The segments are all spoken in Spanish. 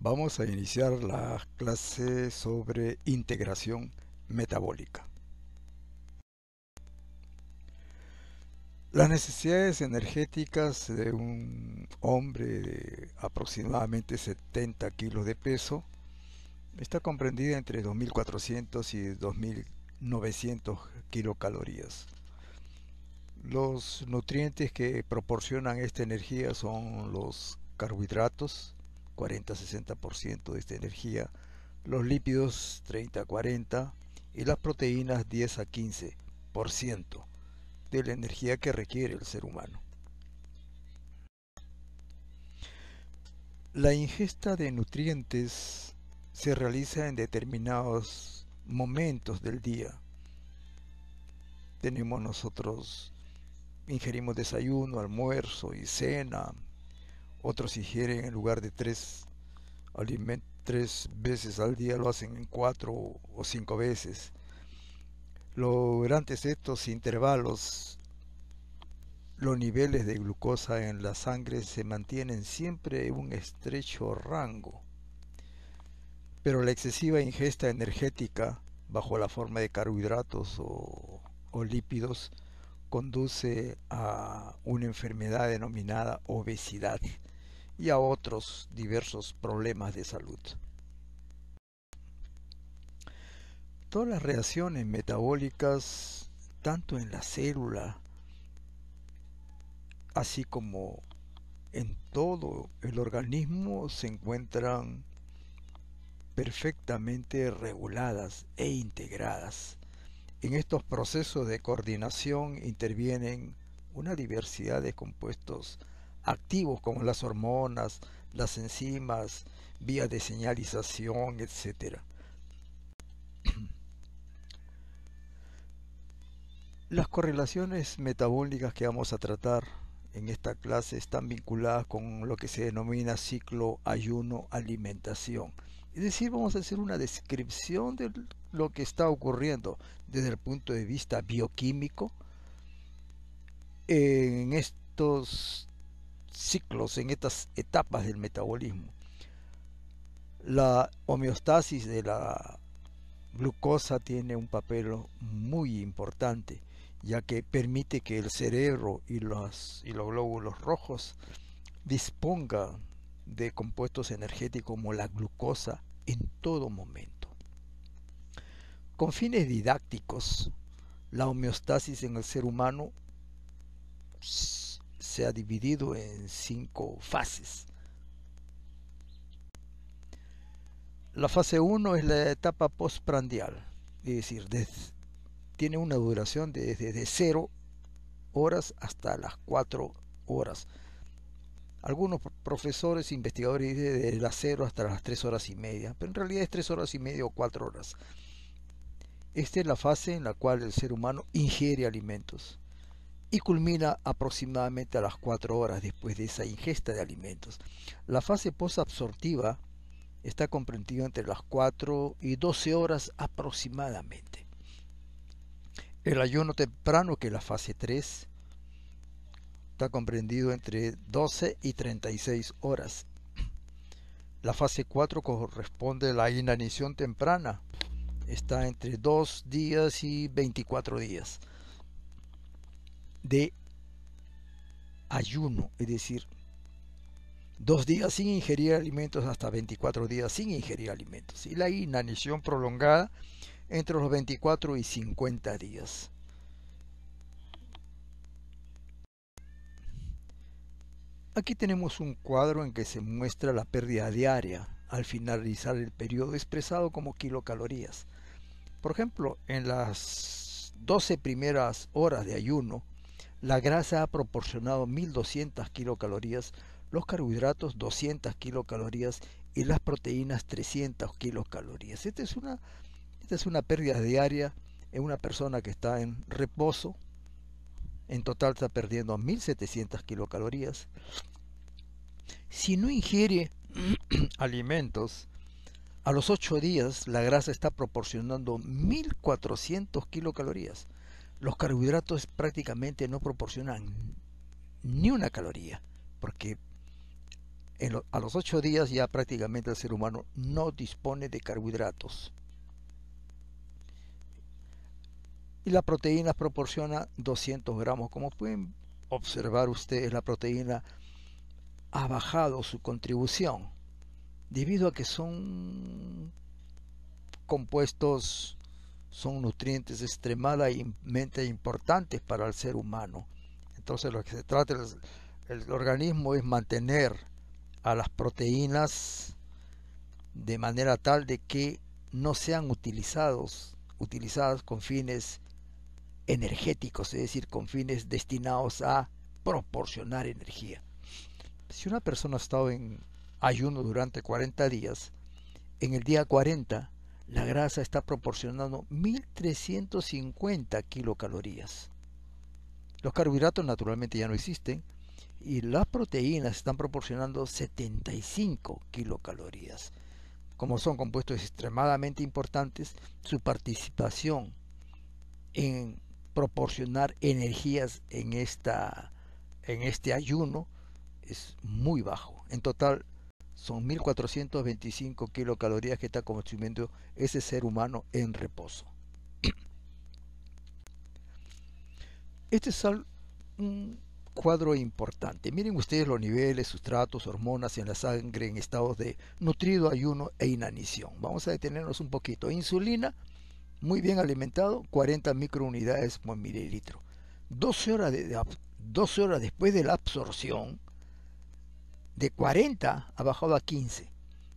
Vamos a iniciar la clase sobre integración metabólica. Las necesidades energéticas de un hombre de aproximadamente 70 kilos de peso está comprendida entre 2.400 y 2.900 kilocalorías. Los nutrientes que proporcionan esta energía son los carbohidratos, 40-60% de esta energía, los lípidos 30-40% y las proteínas 10-15% de la energía que requiere el ser humano. La ingesta de nutrientes se realiza en determinados momentos del día. Ingerimos desayuno, almuerzo y cena. Otros ingieren en lugar de tres veces al día, lo hacen en 4 o 5 veces. Durante estos intervalos, los niveles de glucosa en la sangre se mantienen siempre en un estrecho rango. Pero la excesiva ingesta energética bajo la forma de carbohidratos o lípidos conduce a una enfermedad denominada obesidad y a otros diversos problemas de salud. Todas las reacciones metabólicas, tanto en la célula, así como en todo el organismo, se encuentran perfectamente reguladas e integradas. En estos procesos de coordinación intervienen una diversidad de compuestos activos como las hormonas, las enzimas, vías de señalización, etc. Las correlaciones metabólicas que vamos a tratar en esta clase están vinculadas con lo que se denomina ciclo ayuno-alimentación. Es decir, vamos a hacer una descripción de lo que está ocurriendo desde el punto de vista bioquímico en estos ciclos, en estas etapas del metabolismo. La homeostasis de la glucosa tiene un papel muy importante, ya que permite que el cerebro y los glóbulos rojos dispongan de compuestos energéticos como la glucosa en todo momento. Con fines didácticos, la homeostasis en el ser humano se ha dividido en 5 fases. La fase 1 es la etapa postprandial, es decir, tiene una duración desde 0 horas hasta las 4 horas. Algunos profesores, investigadores dicen de las 0 hasta las 3 horas y media, pero en realidad es 3 horas y media o 4 horas. Esta es la fase en la cual el ser humano ingiere alimentos y culmina aproximadamente a las 4 horas después de esa ingesta de alimentos. La fase posabsortiva está comprendida entre las 4 y 12 horas aproximadamente. El ayuno temprano, que es la fase 3, está comprendido entre 12 y 36 horas. La fase 4 corresponde a la inanición temprana, está entre 2 días y 24 días de ayuno, es decir, 2 días sin ingerir alimentos hasta 24 días sin ingerir alimentos, y la inanición prolongada entre los 24 y 50 días. Aquí tenemos un cuadro en que se muestra la pérdida diaria al finalizar el periodo, expresado como kilocalorías. Por ejemplo, en las 12 primeras horas de ayuno, la grasa ha proporcionado 1.200 kilocalorías, los carbohidratos 200 kilocalorías y las proteínas 300 kilocalorías. Esta es una pérdida diaria en una persona que está en reposo. En total está perdiendo 1.700 kilocalorías. Si no ingiere alimentos, a los 8 días la grasa está proporcionando 1.400 kilocalorías. Los carbohidratos prácticamente no proporcionan ni una caloría, porque A los 8 días ya prácticamente el ser humano no dispone de carbohidratos. Y la proteína proporciona 200 gramos. Como pueden observar ustedes, la proteína ha bajado su contribución debido a que son compuestos, son nutrientes extremadamente importantes para el ser humano. Entonces lo que se trata el organismo es mantener a las proteínas de manera tal de que no sean utilizadas con fines energéticos, es decir, con fines destinados a proporcionar energía. Si una persona ha estado en ayuno durante 40 días, en el día 40 la grasa está proporcionando 1350 kilocalorías. Los carbohidratos naturalmente ya no existen y las proteínas están proporcionando 75 kilocalorías. Como son compuestos extremadamente importantes, su participación en proporcionar energías en este ayuno es muy bajo. En total son 1425 kilocalorías que está consumiendo ese ser humano en reposo. Este es un cuadro importante. Miren ustedes los niveles, sustratos, hormonas en la sangre en estados de nutrido, ayuno e inanición. Vamos a detenernos un poquito. Insulina, muy bien alimentado, 40 microunidades por mililitro. 12 horas después de la absorción, de 40 ha bajado a 15.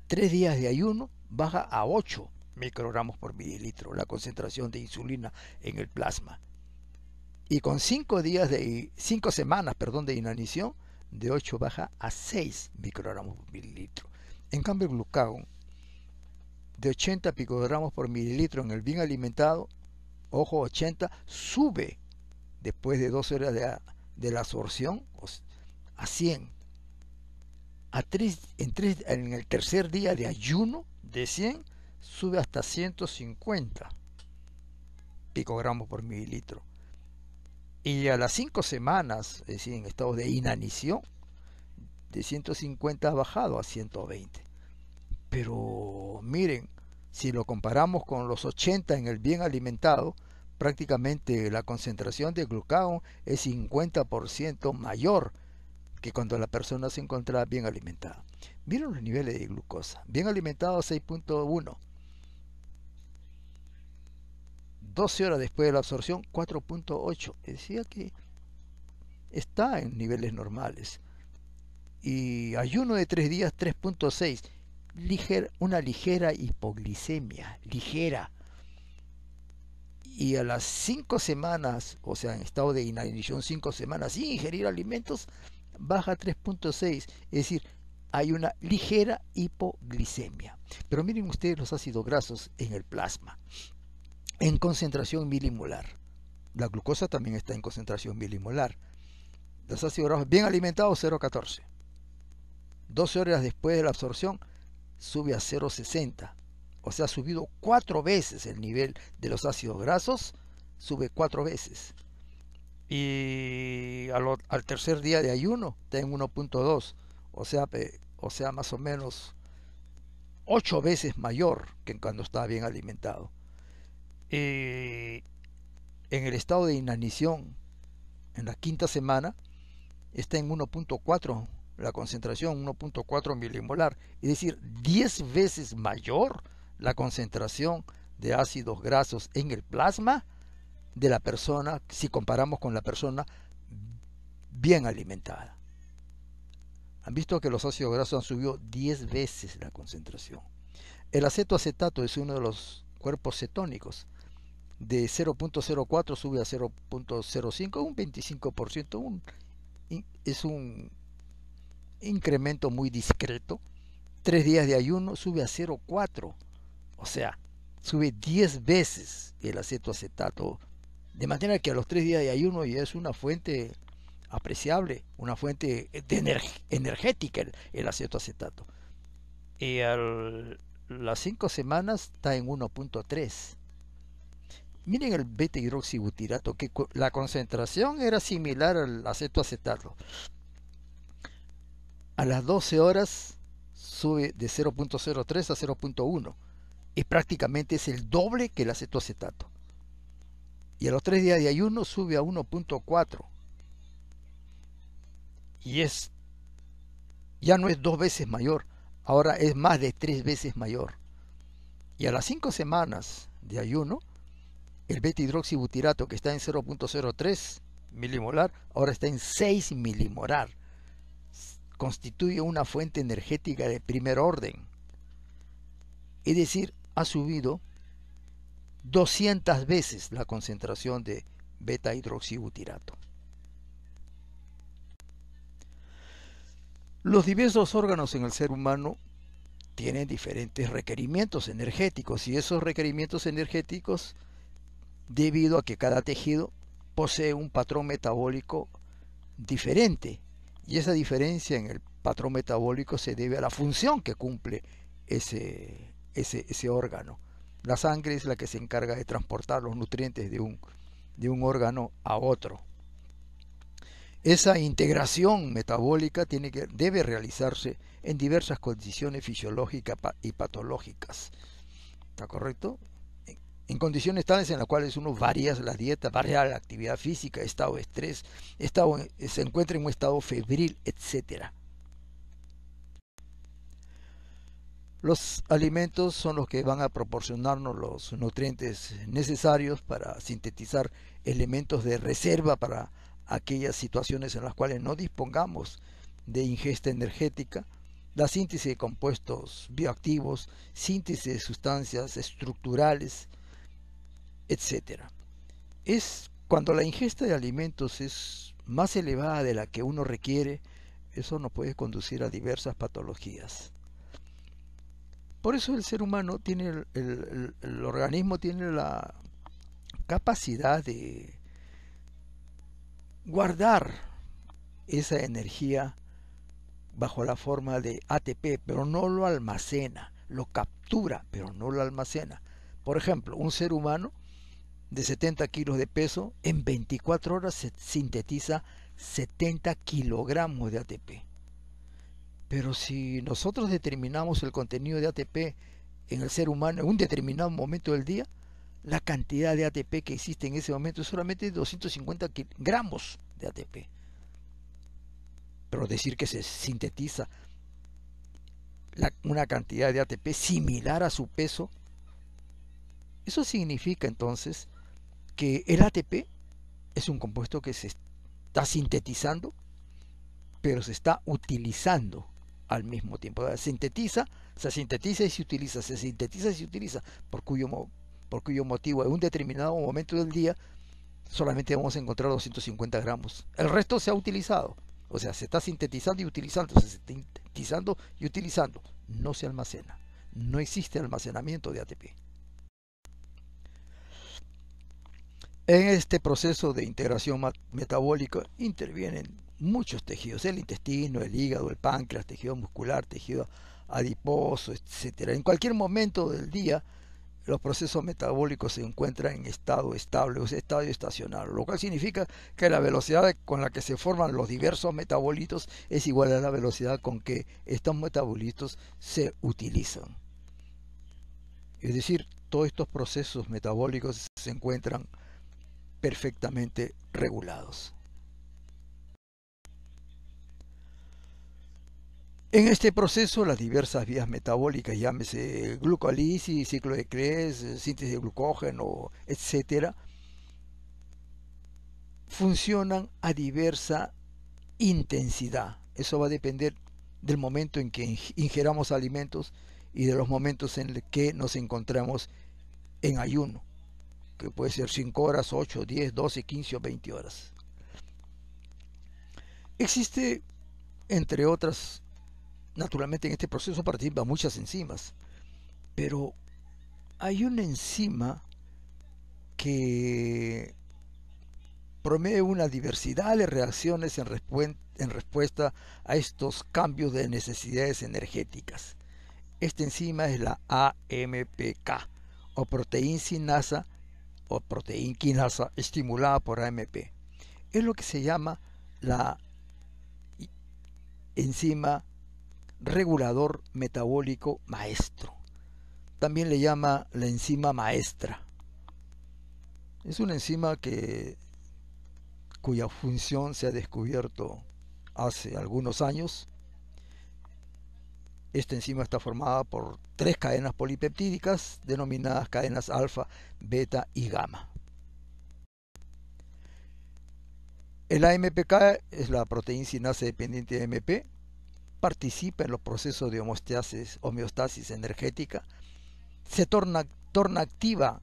3 días de ayuno baja a 8 microgramos por mililitro la concentración de insulina en el plasma. Y con 5 semanas de inanición, de 8 baja a 6 microgramos por mililitro. En cambio, el glucagón, de 80 picogramos por mililitro en el bien alimentado, ojo, 80, sube después de 12 horas de la absorción a 100. En el tercer día de ayuno, de 100, sube hasta 150 picogramos por mililitro. Y a las 5 semanas, es decir, en estado de inanición, de 150 ha bajado a 120. Pero miren, si lo comparamos con los 80 en el bien alimentado, prácticamente la concentración de glucagón es 50% mayor que cuando la persona se encontraba bien alimentada. Miren los niveles de glucosa. Bien alimentado 6.1. 12 horas después de la absorción 4.8. Decía que está en niveles normales. Y ayuno de 3 días 3.6. Una ligera hipoglicemia, ligera. Y a las 5 semanas, o sea, en estado de inanición 5 semanas sin ingerir alimentos, baja 3.6. Es decir, hay una ligera hipoglicemia. Pero miren ustedes los ácidos grasos en el plasma, en concentración milimolar. La glucosa también está en concentración milimolar. Los ácidos grasos bien alimentados 0.14. 12 horas después de la absorción sube a 0.60. O sea, ha subido 4 veces el nivel de los ácidos grasos, sube 4 veces. Y al tercer día de ayuno está en 1.2. O sea, más o menos 8 veces mayor que cuando estaba bien alimentado. En el estado de inanición, en la quinta semana, está en 1.4 la concentración, 1.4 milimolar, es decir, 10 veces mayor la concentración de ácidos grasos en el plasma de la persona, si comparamos con la persona bien alimentada. Han visto que los ácidos grasos han subido 10 veces la concentración. El acetoacetato es uno de los cuerpos cetónicos. De 0.04 sube a 0.05, un 25%. Es un incremento muy discreto. 3 días de ayuno sube a 0.4. O sea, sube 10 veces el acetoacetato. De manera que a los 3 días de ayuno ya es una fuente apreciable, una fuente energética el acetoacetato. Y a las 5 semanas está en 1.3. Miren el beta-hidroxibutirato, que la concentración era similar al acetoacetato. a las 12 horas sube de 0.03 a 0.1 y prácticamente es el doble que el acetoacetato. Y a los 3 días de ayuno sube a 1.4 y ya no es 2 veces mayor, ahora es más de 3 veces mayor. Y a las 5 semanas de ayuno, el beta-hidroxibutirato, que está en 0.03 milimolar, ahora está en 6 milimolar. Constituye una fuente energética de primer orden. Es decir, ha subido 200 veces la concentración de beta-hidroxibutirato. Los diversos órganos en el ser humano tienen diferentes requerimientos energéticos, y esos requerimientos energéticos, debido a que cada tejido posee un patrón metabólico diferente, y esa diferencia en el patrón metabólico se debe a la función que cumple ese órgano. La sangre es la que se encarga de transportar los nutrientes de un órgano a otro. Esa integración metabólica debe realizarse en diversas condiciones fisiológicas y patológicas. ¿Está correcto? En condiciones tales en las cuales uno varía la dieta, varía la actividad física, estado de estrés, se encuentra en un estado febril, etc. Los alimentos son los que van a proporcionarnos los nutrientes necesarios para sintetizar elementos de reserva para aquellas situaciones en las cuales no dispongamos de ingesta energética, la síntesis de compuestos bioactivos, síntesis de sustancias estructurales, etc. Es cuando la ingesta de alimentos es más elevada de la que uno requiere, eso nos puede conducir a diversas patologías. Por eso el ser humano tiene, el organismo tiene la capacidad de guardar esa energía bajo la forma de ATP, pero no lo almacena, lo captura, pero no lo almacena. Por ejemplo, un ser humano de 70 kilos de peso, en 24 horas se sintetiza 70 kilogramos de ATP. Pero si nosotros determinamos el contenido de ATP en el ser humano en un determinado momento del día, la cantidad de ATP que existe en ese momento es solamente 250 gramos de ATP. Pero decir que se sintetiza una cantidad de ATP similar a su peso, eso significa entonces que el ATP es un compuesto que se está sintetizando, pero se está utilizando al mismo tiempo. Se sintetiza y se utiliza, se sintetiza y se utiliza, por cuyo motivo en un determinado momento del día solamente vamos a encontrar 250 gramos. El resto se ha utilizado, o sea, se está sintetizando y utilizando, se está sintetizando y utilizando, no se almacena, no existe almacenamiento de ATP. En este proceso de integración metabólica intervienen muchos tejidos, el intestino, el hígado, el páncreas, tejido muscular, tejido adiposo, etc. En cualquier momento del día, los procesos metabólicos se encuentran en estado estable, o sea, estado estacionario, lo cual significa que la velocidad con la que se forman los diversos metabolitos es igual a la velocidad con que estos metabolitos se utilizan. Es decir, todos estos procesos metabólicos se encuentran perfectamente regulados. En este proceso, las diversas vías metabólicas, llámese glucólisis, ciclo de Krebs, síntesis de glucógeno, etc., funcionan a diversa intensidad. Eso va a depender del momento en que ingeramos alimentos y de los momentos en los que nos encontramos en ayuno, que puede ser 5 horas, 8, 10, 12, 15 o 20 horas. Existe, entre otras, naturalmente en este proceso participan muchas enzimas, pero hay una enzima que promueve una diversidad de reacciones en respuesta a estos cambios de necesidades energéticas. Esta enzima es la AMPK, o proteínquinasa estimulada por AMP. Es lo que se llama la enzima regulador metabólico maestro. También le llama la enzima maestra. Es una enzima cuya función se ha descubierto hace algunos años. Esta enzima está formada por 3 cadenas polipeptídicas denominadas cadenas alfa, beta y gamma. El AMPK es la proteína sinasa dependiente de AMP, participa en los procesos de homeostasis energética, se torna activa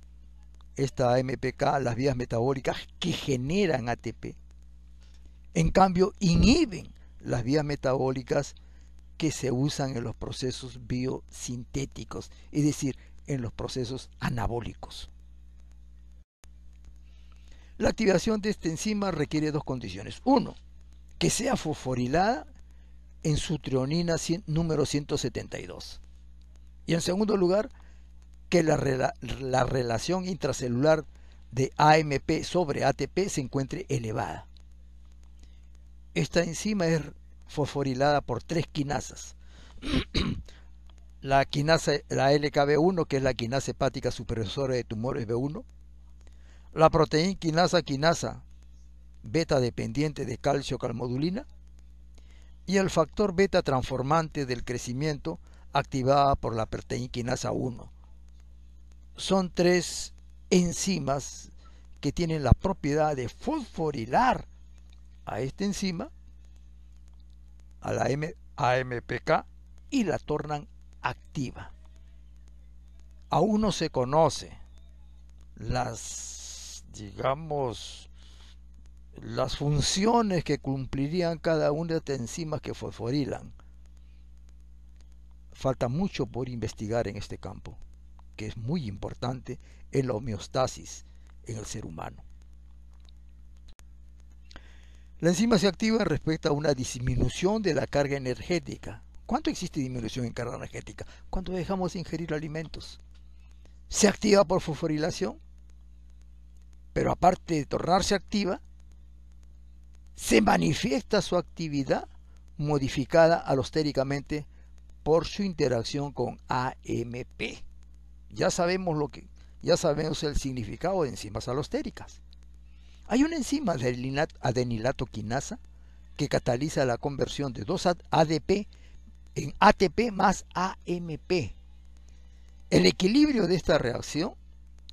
esta AMPK las vías metabólicas que generan ATP. En cambio, inhiben las vías metabólicas que se usan en los procesos biosintéticos, es decir, en los procesos anabólicos. La activación de esta enzima requiere 2 condiciones. 1, que sea fosforilada en su trionina número 172. Y en segundo lugar, que la relación intracelular de AMP sobre ATP se encuentre elevada. Esta enzima es fosforilada por 3 quinasas. La LKB1, que es la quinasa hepática supresora de tumores B1, la proteína quinasa beta dependiente de calcio calmodulina y el factor beta transformante del crecimiento activada por la proteína quinasa 1. Son 3 enzimas que tienen la propiedad de fosforilar a esta enzima, a la AMPK, y la tornan activa. Aún no se conoce las funciones que cumplirían cada una de estas enzimas que fosforilan. Falta mucho por investigar en este campo, que es muy importante en la homeostasis en el ser humano. La enzima se activa respecto a una disminución de la carga energética. ¿Cuánto existe disminución en carga energética? Cuando dejamos de ingerir alimentos. Se activa por fosforilación, pero aparte de tornarse activa, se manifiesta su actividad modificada alostéricamente por su interacción con AMP. Ya sabemos el significado de enzimas alostéricas. Hay una enzima de adenilato quinasa que cataliza la conversión de 2 ADP en ATP más AMP. El equilibrio de esta reacción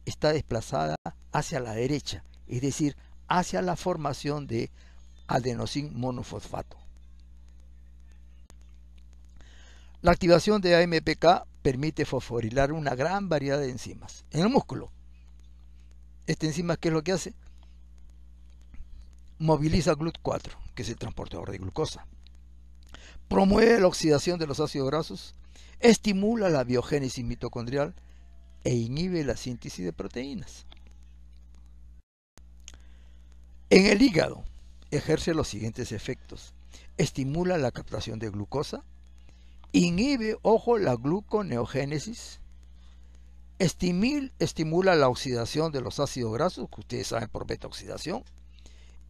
está desplazada hacia la derecha, es decir, hacia la formación de adenosin monofosfato. La activación de AMPK permite fosforilar una gran variedad de enzimas. En el músculo, esta enzima, ¿qué es lo que hace? Moviliza GLUT4, que es el transportador de glucosa. Promueve la oxidación de los ácidos grasos, estimula la biogénesis mitocondrial e inhibe la síntesis de proteínas. En el hígado ejerce los siguientes efectos. Estimula la captación de glucosa, inhibe, la gluconeogénesis, estimula la oxidación de los ácidos grasos, que ustedes saben por beta-oxidación,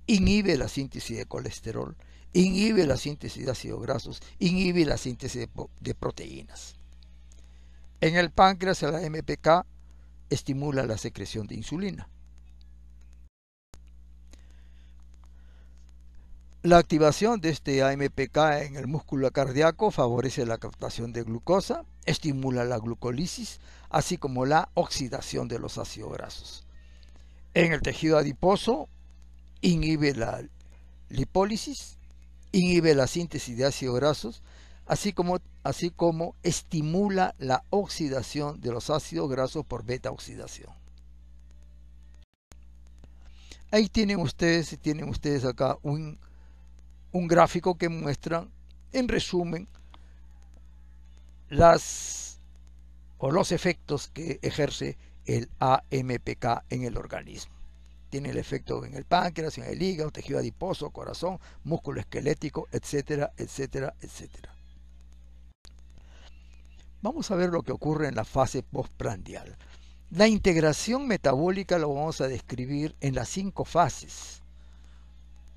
inhibe la síntesis de colesterol, inhibe la síntesis de ácidos grasos, inhibe la síntesis de proteínas. En el páncreas, la AMPK estimula la secreción de insulina. La activación de este AMPK en el músculo cardíaco favorece la captación de glucosa, estimula la glucólisis, así como la oxidación de los ácidos grasos. En el tejido adiposo, inhibe la lipólisis, inhibe la síntesis de ácidos grasos, así como estimula la oxidación de los ácidos grasos por beta-oxidación. Ahí tienen ustedes acá un gráfico que muestra, en resumen, los efectos que ejerce el AMPK en el organismo. Tiene el efecto en el páncreas, en el hígado, tejido adiposo, corazón, músculo esquelético, etcétera, etcétera, etcétera. Vamos a ver lo que ocurre en la fase postprandial. La integración metabólica lo vamos a describir en las 5 fases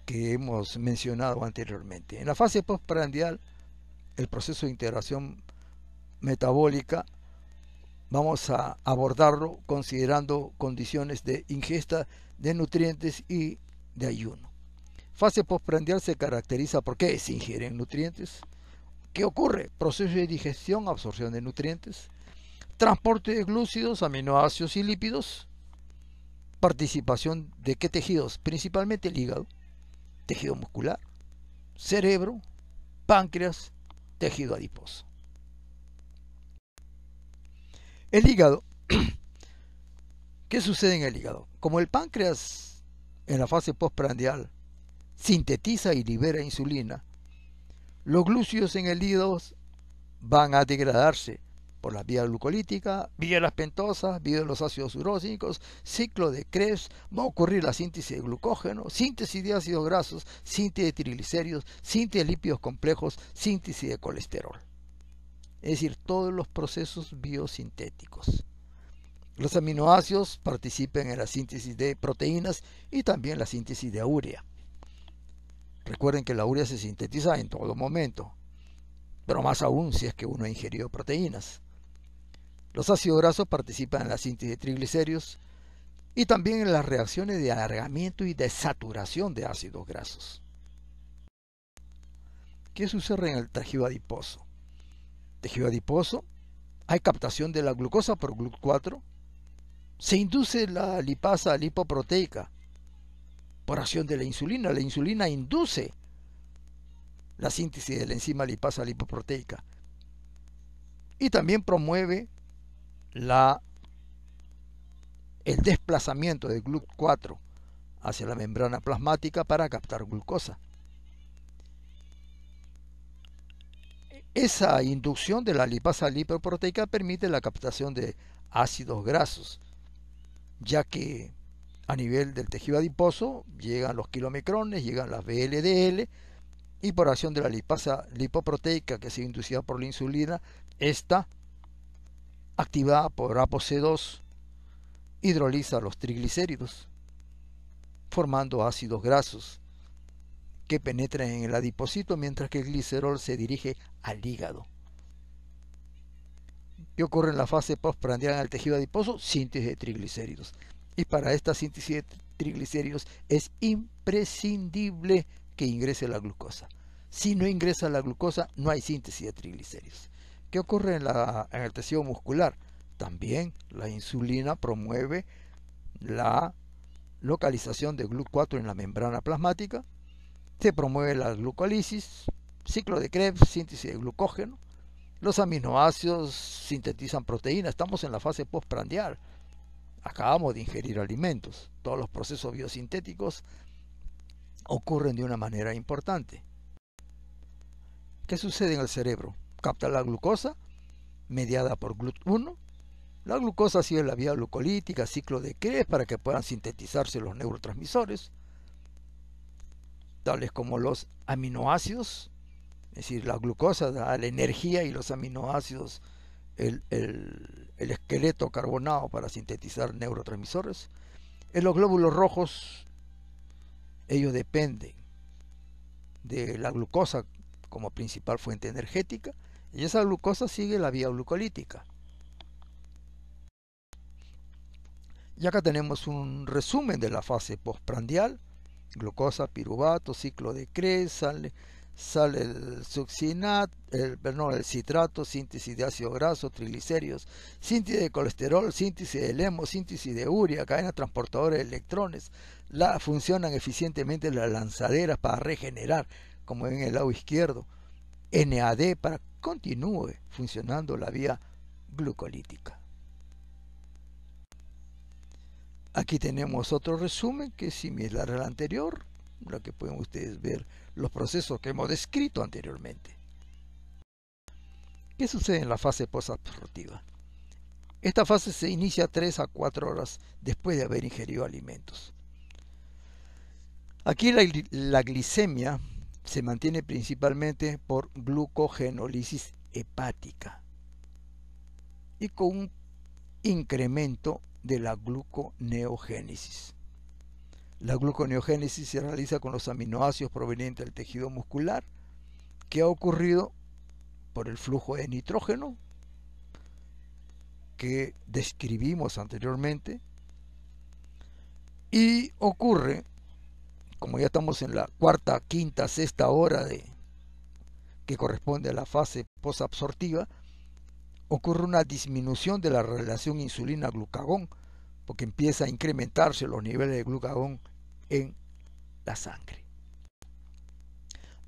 que hemos mencionado anteriormente. En la fase postprandial el proceso de integración metabólica, vamos a abordarlo considerando condiciones de ingesta de nutrientes y de ayuno. Fase postprandial se caracteriza por qué se ingieren nutrientes. ¿Qué ocurre? Proceso de digestión, absorción de nutrientes, transporte de glúcidos, aminoácidos y lípidos, participación de qué tejidos, principalmente el hígado, tejido muscular, cerebro, páncreas, tejido adiposo. El hígado. ¿Qué sucede en el hígado? Como el páncreas en la fase postprandial sintetiza y libera insulina, los glúcidos en el hígado van a degradarse por la vía glucolítica, vía las pentosas, vía los ácidos urósicos, ciclo de Krebs, va a ocurrir la síntesis de glucógeno, síntesis de ácidos grasos, síntesis de triglicéridos, síntesis de lípidos complejos, síntesis de colesterol. Es decir, todos los procesos biosintéticos. Los aminoácidos participan en la síntesis de proteínas y también la síntesis de urea. Recuerden que la urea se sintetiza en todo momento, pero más aún si es que uno ha ingerido proteínas. Los ácidos grasos participan en la síntesis de triglicéridos y también en las reacciones de alargamiento y de saturación de ácidos grasos. ¿Qué sucede en el tejido adiposo? Tejido adiposo, hay captación de la glucosa por GLUT4, se induce la lipasa lipoproteica por acción de la insulina. La insulina induce la síntesis de la enzima lipasa lipoproteica y también promueve el desplazamiento de GLUT4 hacia la membrana plasmática para captar glucosa. Esa inducción de la lipasa lipoproteica permite la captación de ácidos grasos, ya que a nivel del tejido adiposo llegan los kilomicrones, llegan las VLDL, y por acción de la lipasa lipoproteica que se inducida por la insulina, esta, activada por ApoC2, hidroliza los triglicéridos, formando ácidos grasos que penetran en el adipocito, mientras que el glicerol se dirige al hígado. ¿Qué ocurre en la fase postprandial en el tejido adiposo? Síntesis de triglicéridos. Y para esta síntesis de triglicéridos es imprescindible que ingrese la glucosa. Si no ingresa la glucosa, no hay síntesis de triglicéridos. ¿Qué ocurre en el tejido muscular? También la insulina promueve la localización de GLUT4 en la membrana plasmática, se promueve la glucólisis, ciclo de Krebs, síntesis de glucógeno, los aminoácidos sintetizan proteínas. Estamos en la fase postprandial, acabamos de ingerir alimentos, todos los procesos biosintéticos ocurren de una manera importante. ¿Qué sucede en el cerebro? Capta la glucosa mediada por GLUT1. La glucosa sigue la vía glucolítica, ciclo de Krebs, para que puedan sintetizarse los neurotransmisores, tales como los aminoácidos. Es decir, la glucosa da la energía y los aminoácidos el esqueleto carbonado para sintetizar neurotransmisores. En los glóbulos rojos, ellos dependen de la glucosa como principal fuente energética, y esa glucosa sigue la vía glucolítica. Y acá tenemos un resumen de la fase postprandial: glucosa, piruvato, ciclo de Krebs, sale el succinato, el citrato, síntesis de ácido graso, triglicéridos, síntesis de colesterol, síntesis de hemo, síntesis de urea, cadena transportadora de electrones. Funcionan eficientemente las lanzaderas para regenerar, como en el lado izquierdo. NAD para que continúe funcionando la vía glucolítica. Aquí tenemos otro resumen que es similar al anterior, lo que pueden ustedes ver los procesos que hemos descrito anteriormente. ¿Qué sucede en la fase posabsortiva? Esta fase se inicia 3 a 4 horas después de haber ingerido alimentos. Aquí la glicemia se mantiene principalmente por glucogenólisis hepática y con un incremento de la gluconeogénesis. La gluconeogénesis se realiza con los aminoácidos provenientes del tejido muscular, que ha ocurrido por el flujo de nitrógeno que describimos anteriormente, y ocurre, como ya estamos en la cuarta, quinta, sexta hora que corresponde a la fase posabsortiva, ocurre una disminución de la relación insulina-glucagón, porque empieza a incrementarse los niveles de glucagón en la sangre.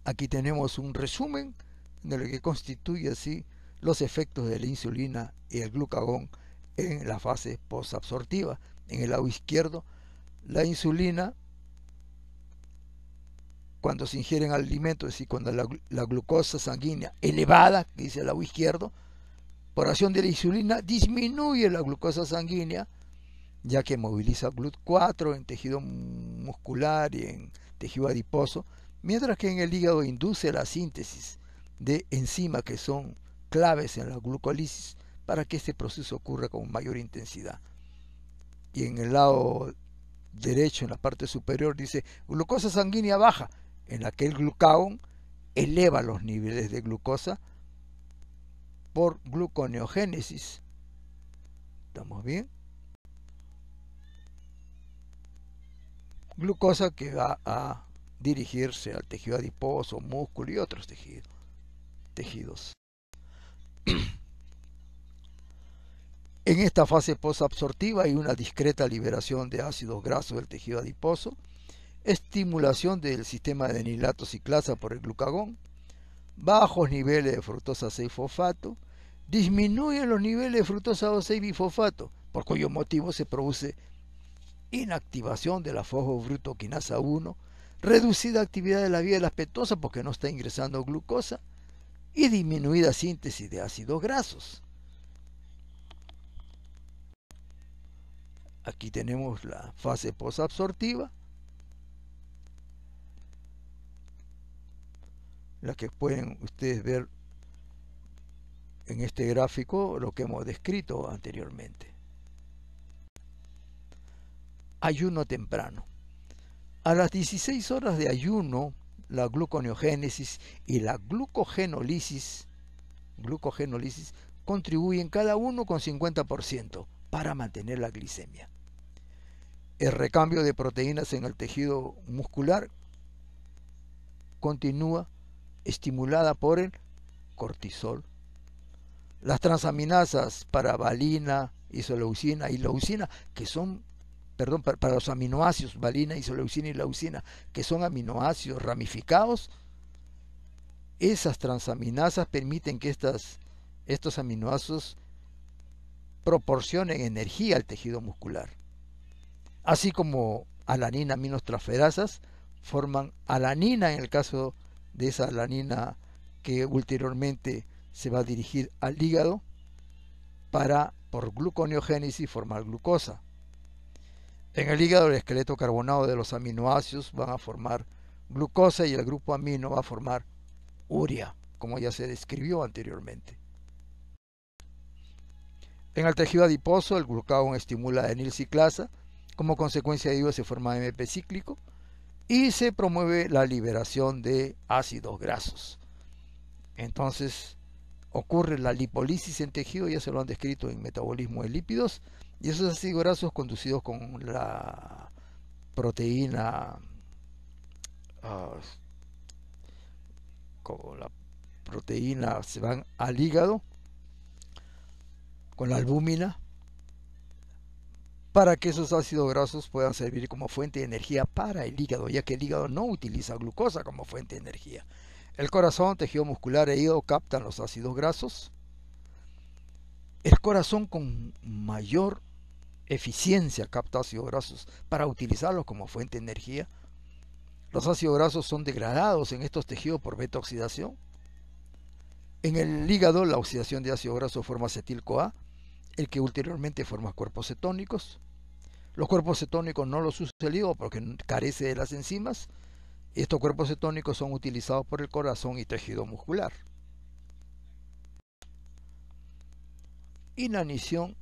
Aquí tenemos un resumen de lo que constituye así los efectos de la insulina y el glucagón en la fase posabsortiva. En el lado izquierdo, la insulina, cuando se ingieren alimentos, es decir, cuando la glucosa sanguínea elevada, que dice el lado izquierdo, por acción de la insulina disminuye la glucosa sanguínea, ya que moviliza GLUT4 en tejido muscular y en tejido adiposo, mientras que en el hígado induce la síntesis de enzimas que son claves en la glucólisis para que este proceso ocurra con mayor intensidad. Y en el lado derecho, en la parte superior, dice glucosa sanguínea baja, en la que el glucagón eleva los niveles de glucosa por gluconeogénesis. ¿Estamos bien? Glucosa que va a dirigirse al tejido adiposo, músculo y otros tejidos. En esta fase posabsortiva hay una discreta liberación de ácidos grasos del tejido adiposo, estimulación del sistema de nilato ciclasa por el glucagón, bajos niveles de fructosa 6-fosfato, disminuyen los niveles de fructosa 2,6-bifosfato, por cuyo motivo se produce inactivación de la fosfofructoquinasa 1, reducida actividad de la vía lactosa porque no está ingresando glucosa y disminuida síntesis de ácidos grasos. Aquí tenemos la fase posabsortiva, la que pueden ustedes ver en este gráfico lo que hemos descrito anteriormente. Ayuno temprano. A las 16 horas de ayuno, la gluconeogénesis y la glucogenólisis contribuyen cada uno con 50% para mantener la glicemia. El recambio de proteínas en el tejido muscular continúa estimulada por el cortisol. Las transaminasas para valina, isoleucina y leucina, que son, para los aminoácidos valina, isoleucina y leucina, que son aminoácidos ramificados, esas transaminasas permiten que estos aminoácidos proporcionen energía al tejido muscular. Así como alanina aminotransferasas forman alanina en el caso de esa alanina que ulteriormente se va a dirigir al hígado para, por gluconeogénesis, formar glucosa. En el hígado, el esqueleto carbonado de los aminoácidos van a formar glucosa y el grupo amino va a formar urea, como ya se describió anteriormente. En el tejido adiposo, el glucagón estimula la enilciclasa, como consecuencia de ello se forma AMP cíclico y se promueve la liberación de ácidos grasos. Entonces ocurre la lipólisis en tejido, ya se lo han descrito en metabolismo de lípidos, y esos ácidos grasos conducidos con la proteína se van al hígado con la albúmina para que esos ácidos grasos puedan servir como fuente de energía para el hígado, ya que el hígado no utiliza glucosa como fuente de energía. El corazón, tejido muscular e hígado captan los ácidos grasos. El corazón con mayor eficiencia capta ácidos grasos para utilizarlos como fuente de energía. Los ácidos grasos son degradados en estos tejidos por beta-oxidación. En el hígado, la oxidación de ácido graso forma acetil-CoA, el que ulteriormente forma cuerpos cetónicos. Los cuerpos cetónicos no los usa el hígado porque carece de las enzimas. Estos cuerpos cetónicos son utilizados por el corazón y tejido muscular. Inanición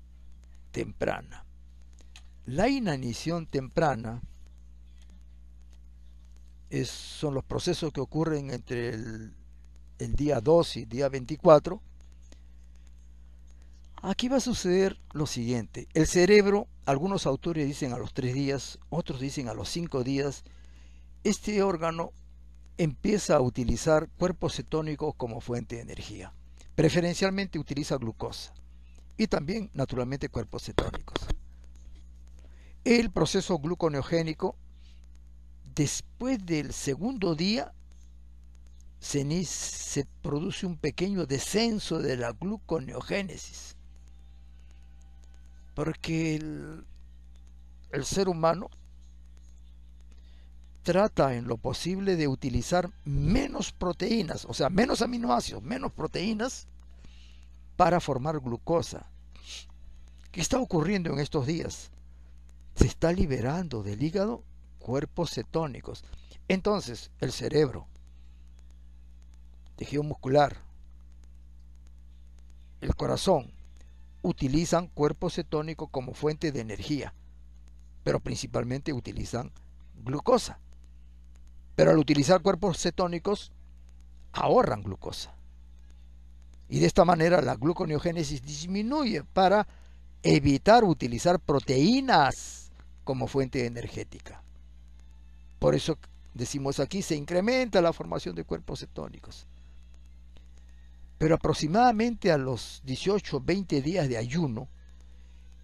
temprana. La inanición temprana son los procesos que ocurren entre el día 2 y día 24, aquí va a suceder lo siguiente. El cerebro, algunos autores dicen a los 3 días, otros dicen a los 5 días, este órgano empieza a utilizar cuerpos cetónicos como fuente de energía. Preferencialmente utiliza glucosa y también naturalmente cuerpos cetónicos. El proceso gluconeogénico, después del segundo día, se produce un pequeño descenso de la gluconeogénesis, porque el ser humano trata en lo posible de utilizar menos proteínas, o sea, menos aminoácidos, menos proteínas para formar glucosa. ¿Qué está ocurriendo en estos días? Se está liberando del hígado cuerpos cetónicos. Entonces, el cerebro, tejido muscular, el corazón, utilizan cuerpos cetónicos como fuente de energía, pero principalmente utilizan glucosa. Pero al utilizar cuerpos cetónicos, ahorran glucosa. Y de esta manera la gluconeogénesis disminuye para evitar utilizar proteínas como fuente energética. Por eso decimos aquí, se incrementa la formación de cuerpos cetónicos. Pero aproximadamente a los 18-20 días de ayuno,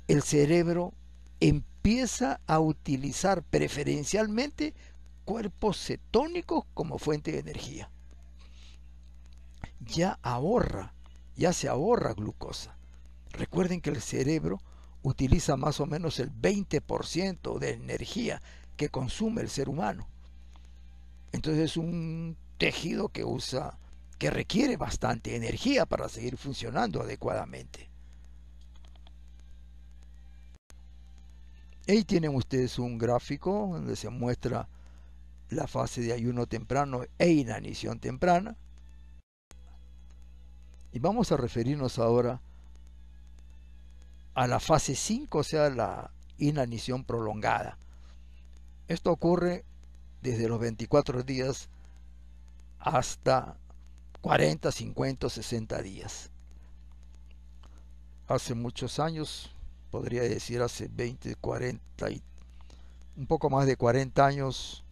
el cerebro empieza a utilizar preferencialmente cuerpos cetónicos como fuente de energía. Ya se ahorra glucosa. Recuerden que el cerebro utiliza más o menos el 20% de energía que consume el ser humano. Entonces es un tejido que requiere bastante energía para seguir funcionando adecuadamente. Ahí tienen ustedes un gráfico donde se muestra la fase de ayuno temprano e inanición temprana. Y vamos a referirnos ahora a la fase 5, o sea, la inanición prolongada. Esto ocurre desde los 24 días hasta 40, 50, 60 días. Hace muchos años, podría decir hace 20, 40 y un poco más de 40 años,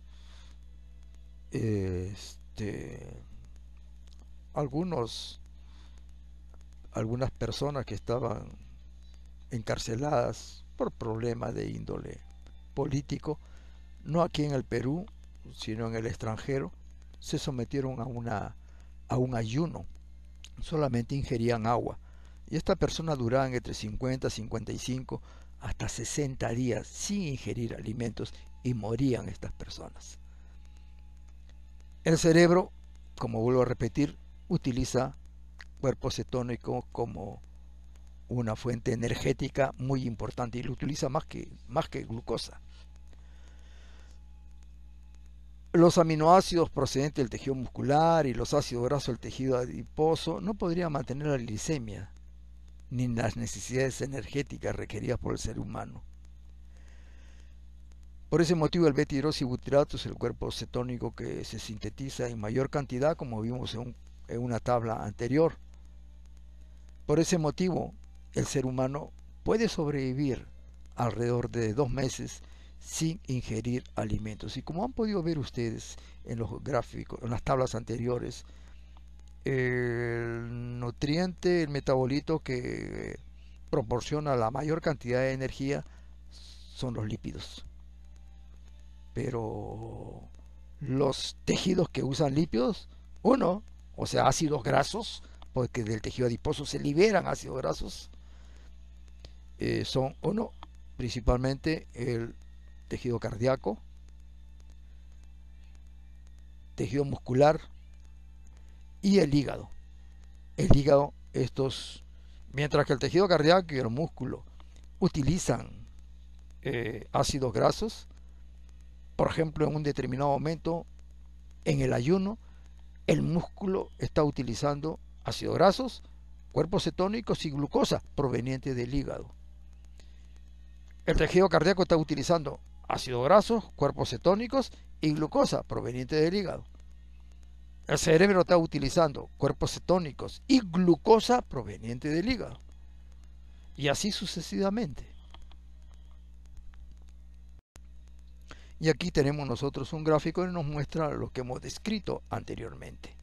algunas personas que estaban encarceladas por problemas de índole político, no aquí en el Perú, sino en el extranjero, se sometieron a un ayuno, solamente ingerían agua. Y estas personas duraban entre 50, 55 hasta 60 días sin ingerir alimentos y morían estas personas. El cerebro, como vuelvo a repetir, utiliza cuerpos cetónicos como una fuente energética muy importante y lo utiliza más que glucosa. Los aminoácidos procedentes del tejido muscular y los ácidos grasos del tejido adiposo no podrían mantener la glicemia ni las necesidades energéticas requeridas por el ser humano. Por ese motivo el beta-hidroxibutyrato es el cuerpo cetónico que se sintetiza en mayor cantidad, como vimos en una tabla anterior. Por ese motivo el ser humano puede sobrevivir alrededor de 2 meses sin ingerir alimentos. Y como han podido ver ustedes en los gráficos, en las tablas anteriores, el nutriente, el metabolito que proporciona la mayor cantidad de energía son los lípidos. Pero los tejidos que usan lípidos, o sea, ácidos grasos, porque del tejido adiposo se liberan ácidos grasos, son principalmente el tejido cardíaco, tejido muscular y el hígado. El hígado, mientras que el tejido cardíaco y el músculo utilizan ácidos grasos, por ejemplo, en un determinado momento, en el ayuno, el músculo está utilizando ácidos grasos, cuerpos cetónicos y glucosa proveniente del hígado. El tejido cardíaco está utilizando ácidos grasos, cuerpos cetónicos y glucosa proveniente del hígado. El cerebro está utilizando cuerpos cetónicos y glucosa proveniente del hígado. Y así sucesivamente. Y aquí tenemos nosotros un gráfico que nos muestra lo que hemos descrito anteriormente.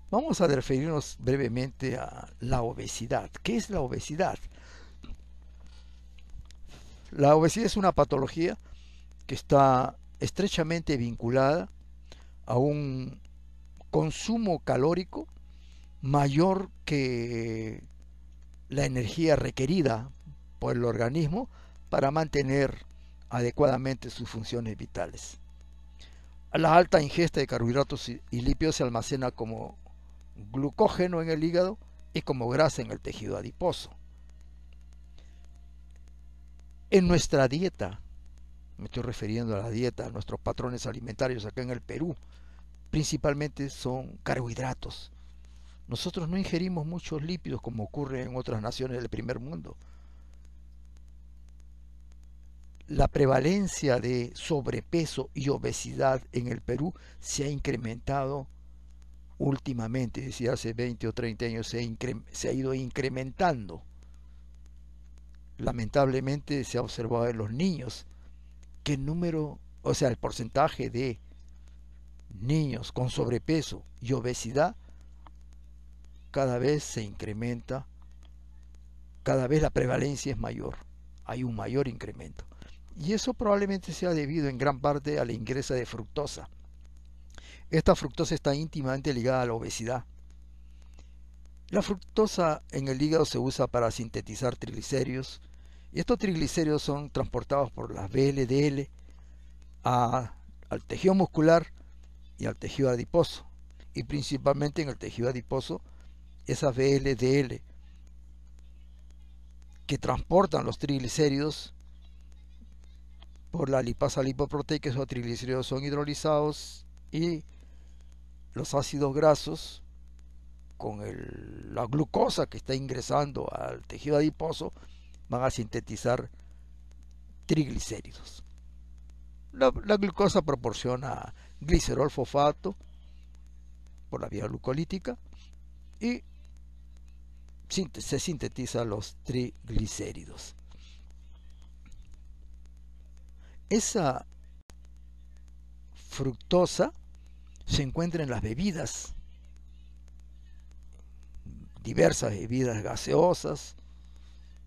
Vamos a referirnos brevemente a la obesidad. ¿Qué es la obesidad? La obesidad es una patología que está estrechamente vinculada a un consumo calórico mayor que la energía requerida por el organismo para mantener adecuadamente sus funciones vitales. La alta ingesta de carbohidratos y lípidos se almacena como glucógeno en el hígado y como grasa en el tejido adiposo. En nuestra dieta, me estoy refiriendo a la dieta, a nuestros patrones alimentarios acá en el Perú, principalmente son carbohidratos. Nosotros no ingerimos muchos lípidos como ocurre en otras naciones del primer mundo. La prevalencia de sobrepeso y obesidad en el Perú se ha incrementado últimamente, es decir, hace 20 o 30 años se ha ido incrementando. Lamentablemente se ha observado en los niños que el porcentaje de niños con sobrepeso y obesidad cada vez se incrementa, cada vez la prevalencia es mayor, hay un mayor incremento. Y eso probablemente sea debido en gran parte a la ingesta de fructosa. Esta fructosa está íntimamente ligada a la obesidad. La fructosa en el hígado se usa para sintetizar triglicéridos y estos triglicéridos son transportados por las VLDL al tejido muscular y al tejido adiposo. Y principalmente en el tejido adiposo, esas VLDL que transportan los triglicéridos por la lipasa lipoproteica, esos triglicéridos son hidrolizados y los ácidos grasos con la glucosa que está ingresando al tejido adiposo van a sintetizar triglicéridos. La glucosa proporciona glicerol fosfato por la vía glucolítica y se sintetizan los triglicéridos. Esa fructosa se encuentra en las bebidas, diversas bebidas gaseosas,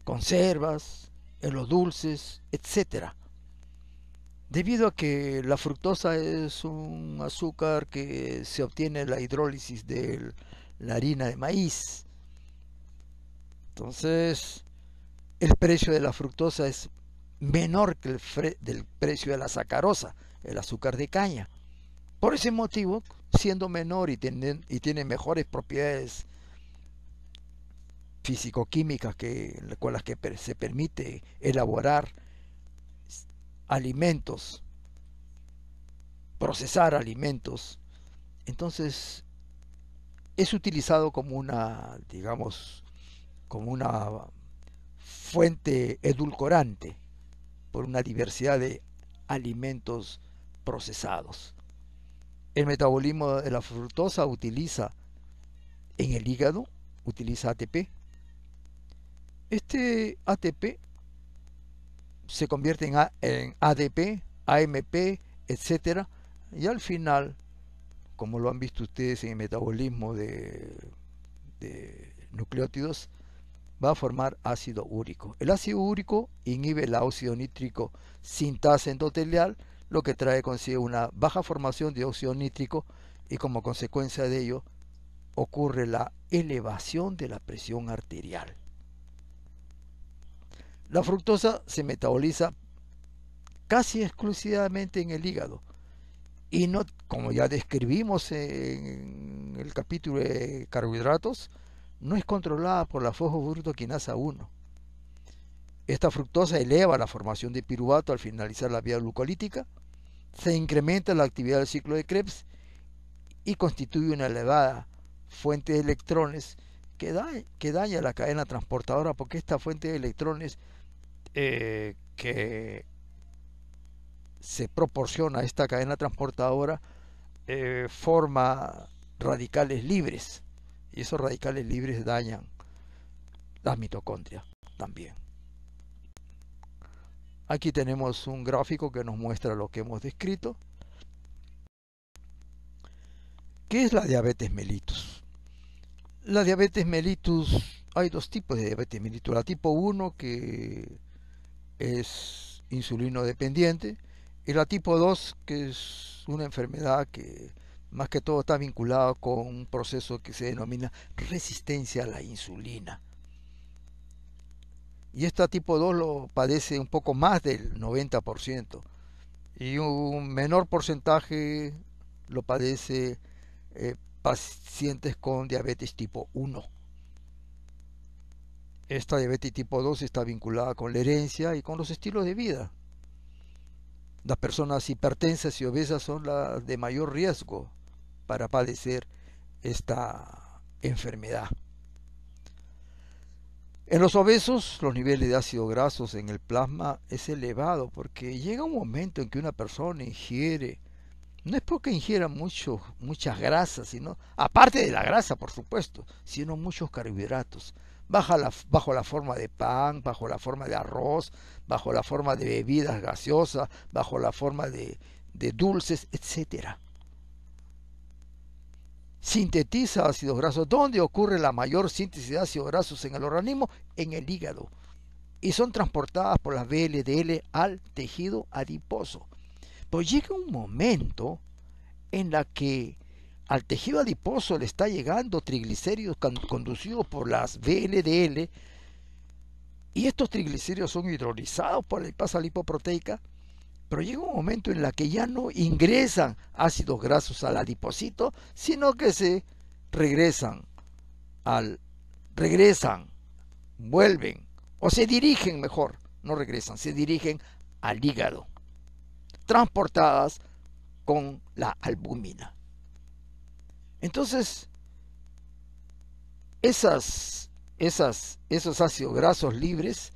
conservas, en los dulces, etc. Debido a que la fructosa es un azúcar que se obtiene en la hidrólisis de la harina de maíz, entonces el precio de la fructosa es menor que del precio de la sacarosa, el azúcar de caña. Por ese motivo, siendo menor y tiene mejores propiedades físico-químicas con las que se permite elaborar alimentos, procesar alimentos, entonces es utilizado como una, digamos, como una fuente edulcorante por una diversidad de alimentos procesados. El metabolismo de la fructosa utiliza en el hígado, utiliza ATP. Este ATP se convierte en ADP, AMP, etcétera, y al final, como lo han visto ustedes en el metabolismo de nucleótidos, va a formar ácido úrico. El ácido úrico inhibe la óxido nítrico sintasa endotelial, lo que trae consigo una baja formación de óxido nítrico y como consecuencia de ello ocurre la elevación de la presión arterial. La fructosa se metaboliza casi exclusivamente en el hígado y no, como ya describimos en el capítulo de carbohidratos, no es controlada por la fosfofructoquinasa 1. Esta fructosa eleva la formación de piruvato al finalizar la vía glucolítica, se incrementa la actividad del ciclo de Krebs y constituye una elevada fuente de electrones que daña la cadena transportadora, porque esta fuente de electrones que se proporciona a esta cadena transportadora forma radicales libres, y esos radicales libres dañan las mitocondrias también. Aquí tenemos un gráfico que nos muestra lo que hemos descrito. ¿Qué es la diabetes mellitus? La diabetes mellitus, hay dos tipos de diabetes mellitus. La tipo 1, que es insulino dependiente, y la tipo 2, que es una enfermedad que más que todo está vinculada con un proceso que se denomina resistencia a la insulina. Y esta tipo 2 lo padece un poco más del 90%, y un menor porcentaje lo padece pacientes con diabetes tipo 1. Esta diabetes tipo 2 está vinculada con la herencia y con los estilos de vida. Las personas hipertensas y obesas son las de mayor riesgo para padecer esta enfermedad. En los obesos, los niveles de ácidos grasos en el plasma es elevado porque llega un momento en que una persona ingiere, no es porque ingiera muchas grasas, sino, aparte de la grasa, por supuesto, sino muchos carbohidratos. Bajo la forma de pan, bajo la forma de arroz, bajo la forma de bebidas gaseosas, bajo la forma de dulces, etcétera. Sintetiza ácidos grasos. ¿Dónde ocurre la mayor síntesis de ácidos grasos en el organismo? En el hígado. Y son transportadas por las VLDL al tejido adiposo. Pues llega un momento en la que al tejido adiposo le está llegando triglicéridos conducidos por las VLDL, y estos triglicéridos son hidrolizados por la lipasa lipoproteica, pero llega un momento en la que ya no ingresan ácidos grasos al adipocito, sino que se regresan, vuelven, o se dirigen mejor, no regresan, se dirigen al hígado, transportadas con la albúmina. Entonces, esos ácidos grasos libres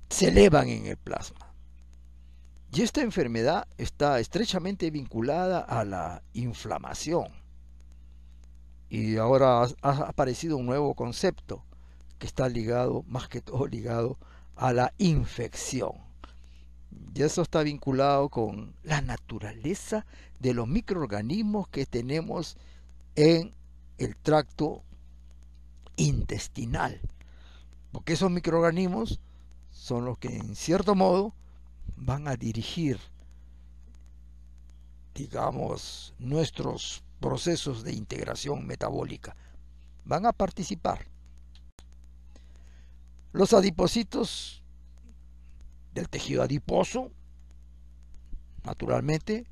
se elevan en el plasma. Y esta enfermedad está estrechamente vinculada a la inflamación. Y ahora ha aparecido un nuevo concepto que está ligado, más que todo ligado, a la infección. Y eso está vinculado con la naturaleza de los microorganismos que tenemos en el tracto intestinal. Porque esos microorganismos son los que en cierto modo van a dirigir, digamos, nuestros procesos de integración metabólica. Van a participar. Los adipocitos del tejido adiposo, naturalmente,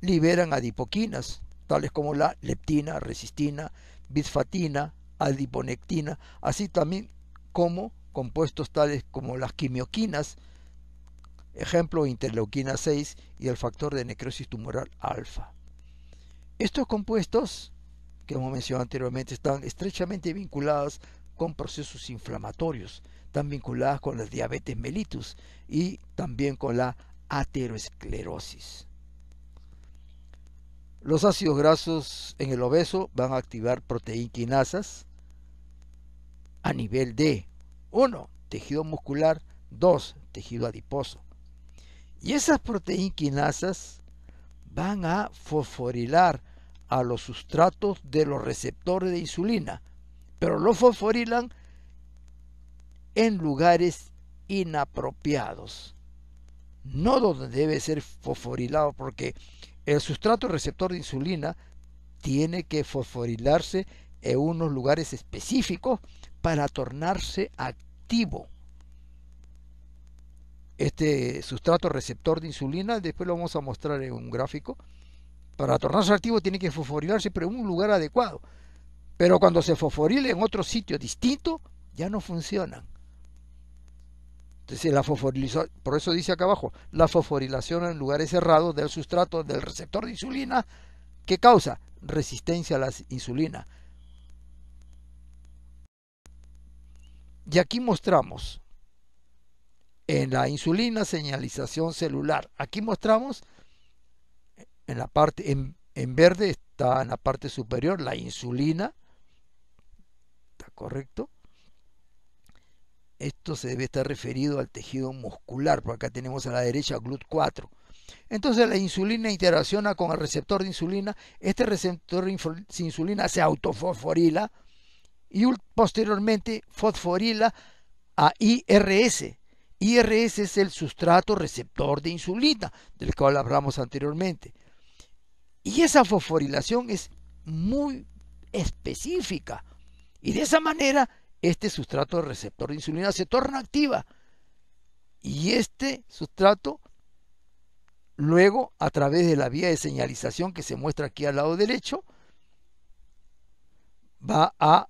liberan adipoquinas, tales como la leptina, resistina, bisfatina, adiponectina, así también como compuestos tales como las quimioquinas, ejemplo interleuquina 6 y el factor de necrosis tumoral alfa. Estos compuestos que hemos mencionado anteriormente están estrechamente vinculados con procesos inflamatorios, están vinculadas con la diabetes mellitus y también con la aterosclerosis. Los ácidos grasos en el obeso van a activar proteínquinasas a nivel de 1. Tejido muscular, 2. Tejido adiposo. Y esas proteínquinasas van a fosforilar a los sustratos de los receptores de insulina, pero lo fosforilan en lugares inapropiados, no donde debe ser fosforilado, porque el sustrato receptor de insulina tiene que fosforilarse en unos lugares específicos para tornarse activo. Este sustrato receptor de insulina, después lo vamos a mostrar en un gráfico, para tornarse activo tiene que fosforilarse pero en un lugar adecuado. Pero cuando se fosforile en otro sitio distinto, ya no funcionan. Entonces la fosforilación, por eso dice acá abajo, la fosforilación en lugares cerrados del sustrato del receptor de insulina, ¿qué causa? Resistencia a la insulina. Y aquí mostramos en la insulina, señalización celular. Aquí mostramos en la parte, en verde está en la parte superior la insulina. ¿Está correcto? Esto se debe estar referido al tejido muscular, porque acá tenemos a la derecha GLUT4. Entonces la insulina interacciona con el receptor de insulina. Este receptor de insulina se autofosforila y posteriormente fosforila a IRS. IRS es el sustrato receptor de insulina, del cual hablamos anteriormente. Y esa fosforilación es muy específica. Y de esa manera, este sustrato receptor de insulina se torna activa. Y este sustrato, luego, a través de la vía de señalización que se muestra aquí al lado derecho, va a,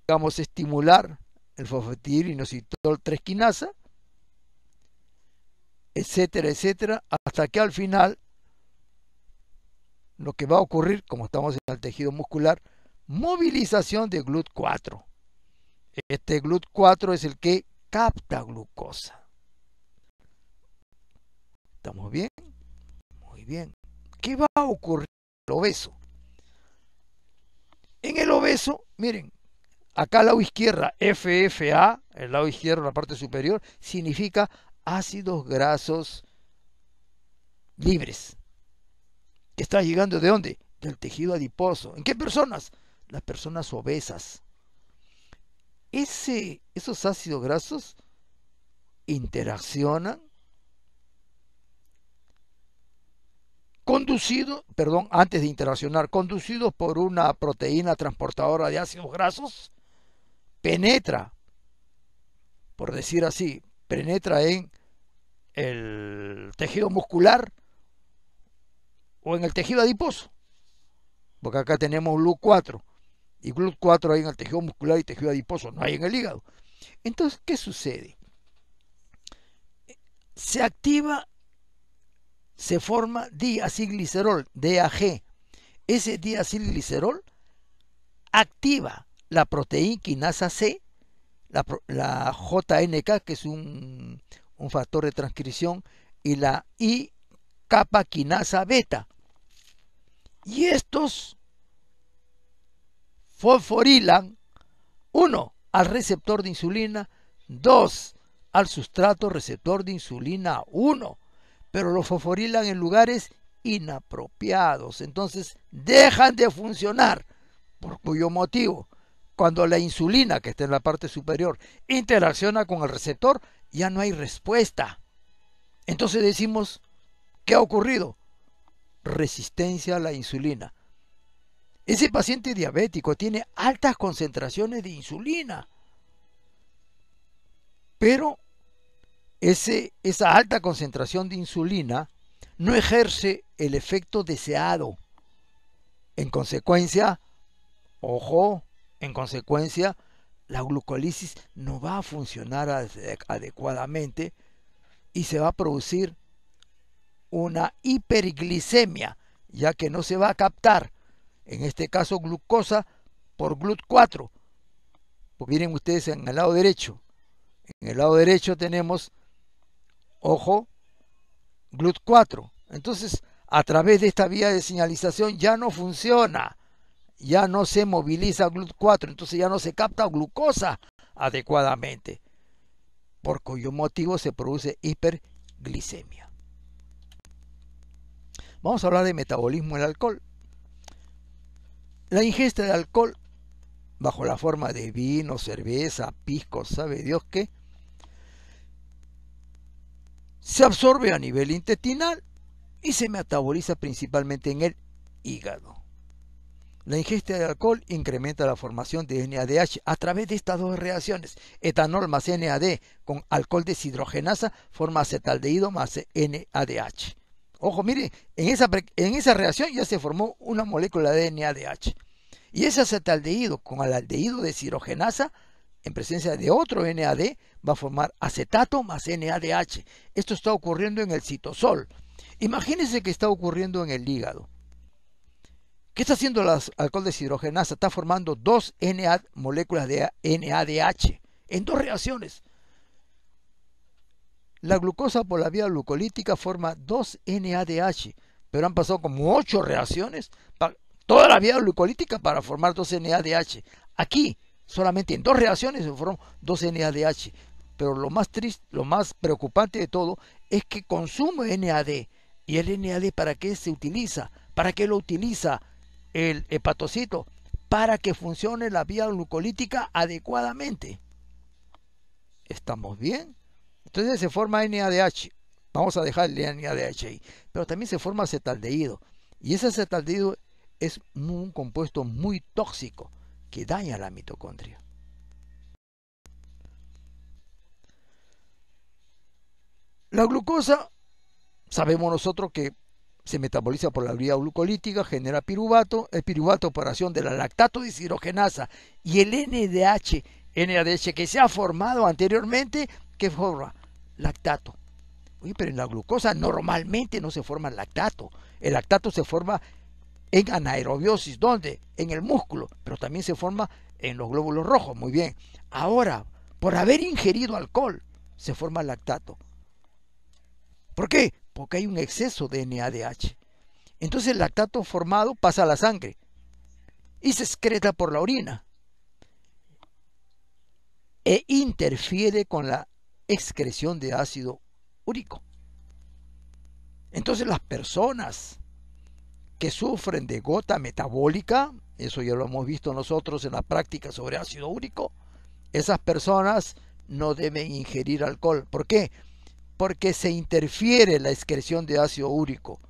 digamos, estimular el fosfatidilinositol 3 quinasa, etcétera, etcétera, hasta que al final lo que va a ocurrir, como estamos en el tejido muscular, movilización de GLUT4. Este GLUT4 es el que capta glucosa. ¿Estamos bien? Muy bien. ¿Qué va a ocurrir en el obeso? En el obeso, miren, acá al lado izquierda, FFA, el lado izquierdo, la parte superior, significa ácidos grasos libres. ¿Está llegando de dónde? Del tejido adiposo. ¿En qué personas? Las personas obesas. Esos ácidos grasos interaccionan antes de interaccionar, conducidos por una proteína transportadora de ácidos grasos, penetra, por decir así, penetra en el tejido muscular o en el tejido adiposo, porque acá tenemos GLUT4 y GLUT4 hay en el tejido muscular y tejido adiposo, no hay en el hígado. Entonces, ¿qué sucede? Se activa, se forma diacilglicerol, DAG. Ese diacilglicerol activa la proteína quinasa C, la JNK, que es un factor de transcripción, y la I-kappa quinasa beta. Y estos fosforilan, 1, al receptor de insulina, 2, al sustrato receptor de insulina 1, pero lo fosforilan en lugares inapropiados, entonces dejan de funcionar, por cuyo motivo, cuando la insulina, que está en la parte superior, interacciona con el receptor, ya no hay respuesta. Entonces decimos, ¿qué ha ocurrido? Resistencia a la insulina. Ese paciente diabético tiene altas concentraciones de insulina, pero esa alta concentración de insulina no ejerce el efecto deseado. En consecuencia, ojo, en consecuencia, la glucólisis no va a funcionar adecuadamente y se va a producir una hiperglicemia, ya que no se va a captar, en este caso, glucosa por GLUT4. Pues miren ustedes en el lado derecho. En el lado derecho tenemos, ojo, GLUT4. Entonces, a través de esta vía de señalización ya no funciona. Ya no se moviliza GLUT4. Entonces ya no se capta glucosa adecuadamente. Por cuyo motivo se produce hiperglicemia. Vamos a hablar de metabolismo del alcohol. La ingesta de alcohol, bajo la forma de vino, cerveza, pisco, sabe Dios qué, se absorbe a nivel intestinal y se metaboliza principalmente en el hígado. La ingesta de alcohol incrementa la formación de NADH a través de estas dos reacciones. Etanol más NAD con alcohol deshidrogenasa forma acetaldehído más NADH. Ojo, mire, en esa reacción ya se formó una molécula de NADH. Y ese acetaldehído con el aldehído deshidrogenasa, en presencia de otro NAD, va a formar acetato más NADH. Esto está ocurriendo en el citosol. Imagínense que está ocurriendo en el hígado. ¿Qué está haciendo el alcohol deshidrogenasa? Está formando moléculas de NADH en dos reacciones. La glucosa por la vía glucolítica forma 2-NADH, pero han pasado como 8 reacciones, toda la vía glucolítica para formar 2-NADH. Aquí, solamente en 2 reacciones se formó 2-NADH. Pero lo más triste, lo más preocupante de todo es que consume NAD. ¿Y el NAD para qué se utiliza? ¿Para qué lo utiliza el hepatocito? Para que funcione la vía glucolítica adecuadamente. ¿Estamos bien? Entonces se forma NADH. Vamos a dejar el NADH ahí. Pero también se forma acetaldehído. Y ese acetaldehído es un compuesto muy tóxico que daña la mitocondria. La glucosa, sabemos nosotros que se metaboliza por la vía glucolítica, genera piruvato, el piruvato por acción de la lactato deshidrogenasa y el NADH que se ha formado anteriormente, ¿qué forma? Lactato. Oye, pero en la glucosa normalmente no se forma lactato. El lactato se forma en anaerobiosis, ¿dónde? En el músculo, pero también se forma en los glóbulos rojos, muy bien. Ahora, por haber ingerido alcohol, se forma lactato. ¿Por qué? Porque hay un exceso de NADH. Entonces el lactato formado pasa a la sangre y se excreta por la orina e interfiere con la excreción de ácido úrico. Entonces las personas que sufren de gota metabólica, eso ya lo hemos visto nosotros en la práctica sobre ácido úrico, esas personas no deben ingerir alcohol. ¿Por qué? Porque se interfiere la excreción de ácido úrico,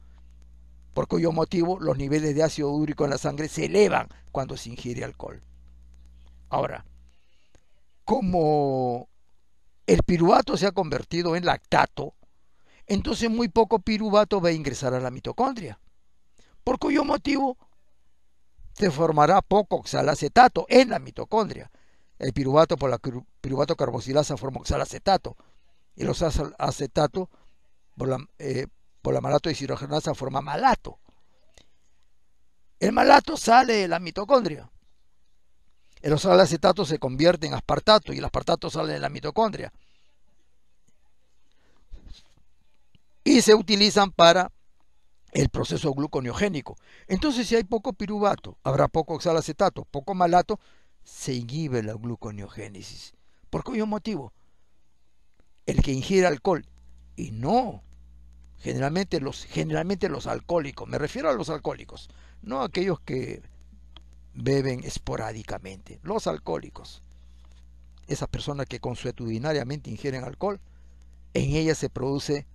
por cuyo motivo los niveles de ácido úrico en la sangre se elevan cuando se ingiere alcohol. Ahora, como el piruvato se ha convertido en lactato, entonces muy poco piruvato va a ingresar a la mitocondria, por cuyo motivo se formará poco oxalacetato en la mitocondria. El piruvato por la piruvato carboxilasa forma oxalacetato y los acetatos por la malato deshidrogenasa forma malato. El malato sale de la mitocondria. El oxalacetato se convierte en aspartato y el aspartato sale de la mitocondria. Y se utilizan para el proceso gluconeogénico. Entonces, si hay poco piruvato, habrá poco oxalacetato, poco malato, se inhibe la gluconeogénesis. ¿Por qué motivo? El que ingiere alcohol, y no generalmente los alcohólicos, me refiero a los alcohólicos, no a aquellos que beben esporádicamente, los alcohólicos, esas personas que consuetudinariamente ingieren alcohol, en ellas se produce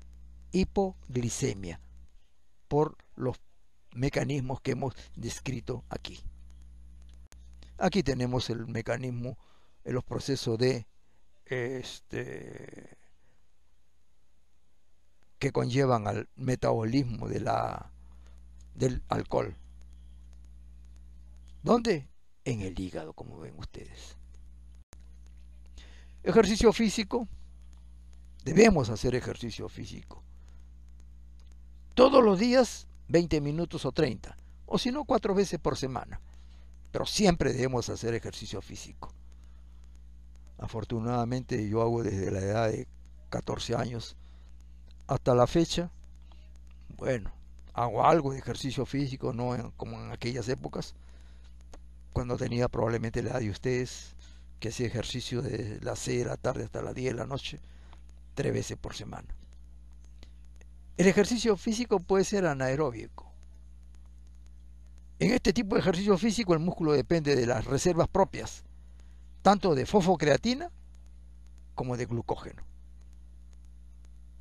hipoglicemia por los mecanismos que hemos descrito aquí. Aquí tenemos el mecanismo en los procesos de que conllevan al metabolismo del alcohol. ¿Dónde? En el hígado, como ven ustedes. Ejercicio físico. Debemos hacer ejercicio físico. Todos los días, 20 minutos o 30. O si no, 4 veces por semana. Pero siempre debemos hacer ejercicio físico. Afortunadamente yo hago desde la edad de 14 años hasta la fecha. Bueno, hago algo de ejercicio físico, no como en aquellas épocas, cuando tenía probablemente la edad de ustedes, que hacía ejercicio de las 6 de la tarde hasta las 10 de la noche, 3 veces por semana. El ejercicio físico puede ser anaeróbico. En este tipo de ejercicio físico el músculo depende de las reservas propias, tanto de fosfocreatina como de glucógeno.